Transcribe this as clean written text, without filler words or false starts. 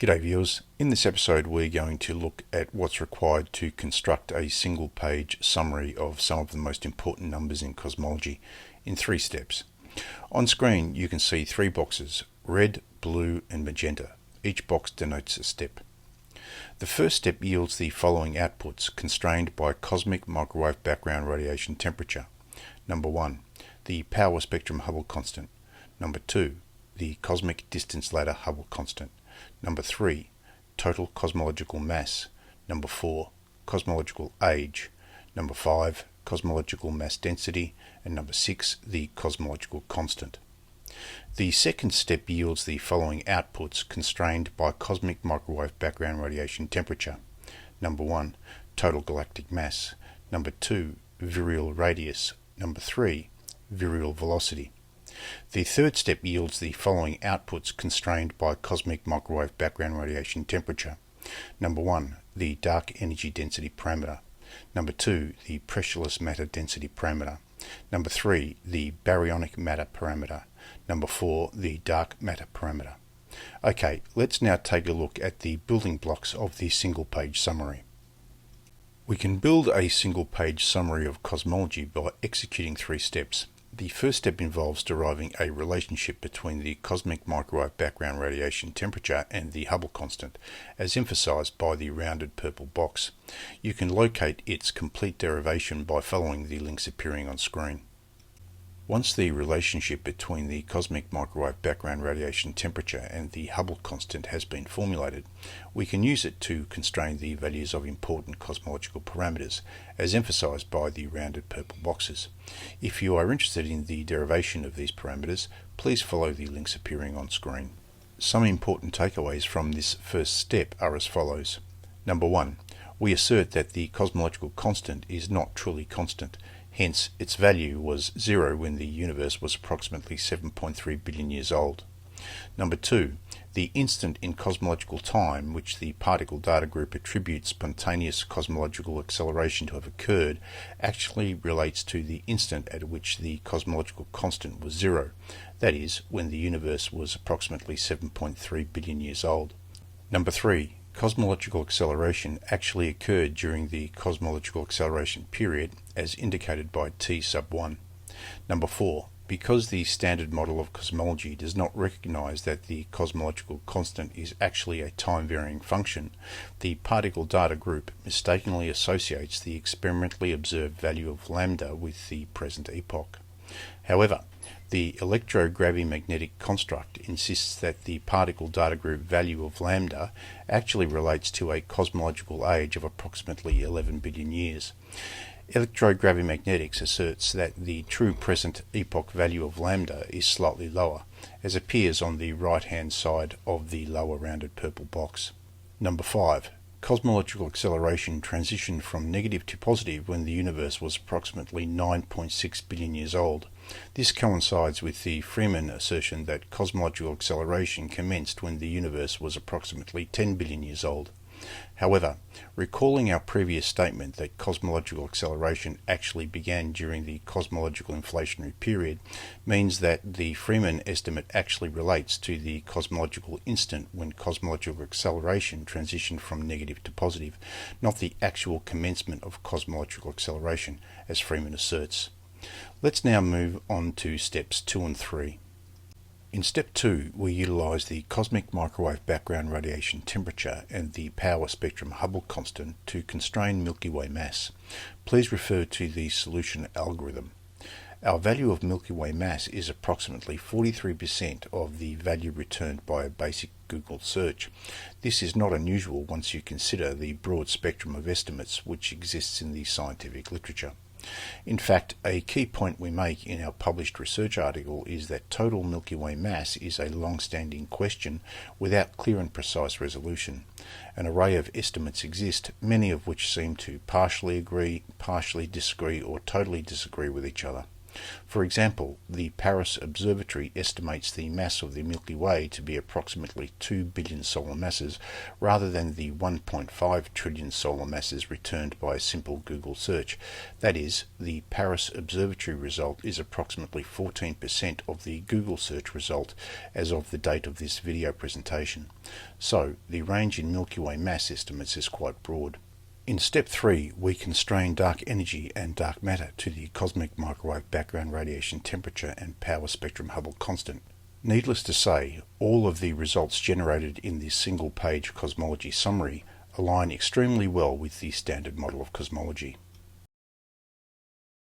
G'day viewers, in this episode we're going to look at what's required to construct a single page summary of some of the most important numbers in cosmology in 3 steps. On screen you can see 3 boxes, red, blue and magenta. Each box denotes a step. The first step yields the following outputs constrained by cosmic microwave background radiation temperature. Number 1, the power spectrum Hubble constant. Number 2, the cosmic distance ladder Hubble constant. Number 3, total cosmological mass. Number 4, cosmological age. Number 5, cosmological mass density. And number 6, the cosmological constant. The second step yields the following outputs constrained by cosmic microwave background radiation temperature. Number 1, total galactic mass. Number 2, virial radius. Number 3, virial velocity. The third step yields the following outputs constrained by cosmic microwave background radiation temperature. Number 1, the dark energy density parameter. Number 2, the pressureless matter density parameter. Number 3, the baryonic matter parameter. Number 4, the dark matter parameter. Okay, let's now take a look at the building blocks of the single page summary. We can build a single page summary of cosmology by executing 3 steps. The first step involves deriving a relationship between the cosmic microwave background radiation temperature and the Hubble constant, as emphasized by the rounded purple box. You can locate its complete derivation by following the links appearing on screen. Once the relationship between the cosmic microwave background radiation temperature and the Hubble constant has been formulated, we can use it to constrain the values of important cosmological parameters, as emphasized by the rounded purple boxes. If you are interested in the derivation of these parameters, please follow the links appearing on screen. Some important takeaways from this first step are as follows. Number 1, we assert that the cosmological constant is not truly constant. Hence, its value was 0 when the universe was approximately 7.3 billion years old. Number 2, the instant in cosmological time which the particle data group attributes spontaneous cosmological acceleration to have occurred actually relates to the instant at which the cosmological constant was 0, that is, when the universe was approximately 7.3 billion years old. Number 3, cosmological acceleration actually occurred during the cosmological acceleration period as indicated by T sub 1. Number 4, because the standard model of cosmology does not recognize that the cosmological constant is actually a time-varying function, the particle data group mistakenly associates the experimentally observed value of lambda with the present epoch. However, the electrogravimagnetic construct insists that the particle data group value of lambda actually relates to a cosmological age of approximately 11 billion years. Electrogravimagnetics asserts that the true present epoch value of lambda is slightly lower, as appears on the right-hand side of the lower rounded purple box. Number 5. Cosmological acceleration transitioned from negative to positive when the universe was approximately 9.6 billion years old. This coincides with the Freeman assertion that cosmological acceleration commenced when the universe was approximately 10 billion years old. However, recalling our previous statement that cosmological acceleration actually began during the cosmological inflationary period means that the Freeman estimate actually relates to the cosmological instant when cosmological acceleration transitioned from negative to positive, not the actual commencement of cosmological acceleration, as Freeman asserts. Let's now move on to steps 2 and 3. In step 2, we utilize the cosmic microwave background radiation temperature and the power spectrum Hubble constant to constrain Milky Way mass. Please refer to the solution algorithm. Our value of Milky Way mass is approximately 43% of the value returned by a basic Google search. This is not unusual once you consider the broad spectrum of estimates which exists in the scientific literature. In fact, a key point we make in our published research article is that total Milky Way mass is a long-standing question without clear and precise resolution. An array of estimates exist, many of which seem to partially agree, partially disagree, or totally disagree with each other. For example, the Paris Observatory estimates the mass of the Milky Way to be approximately 2 billion solar masses, rather than the 1.5 trillion solar masses returned by a simple Google search. That is, the Paris Observatory result is approximately 14% of the Google search result as of the date of this video presentation. So, the range in Milky Way mass estimates is quite broad. In step 3, we constrain dark energy and dark matter to the cosmic microwave background radiation temperature and power spectrum Hubble constant. Needless to say, all of the results generated in this single-page cosmology summary align extremely well with the standard model of cosmology.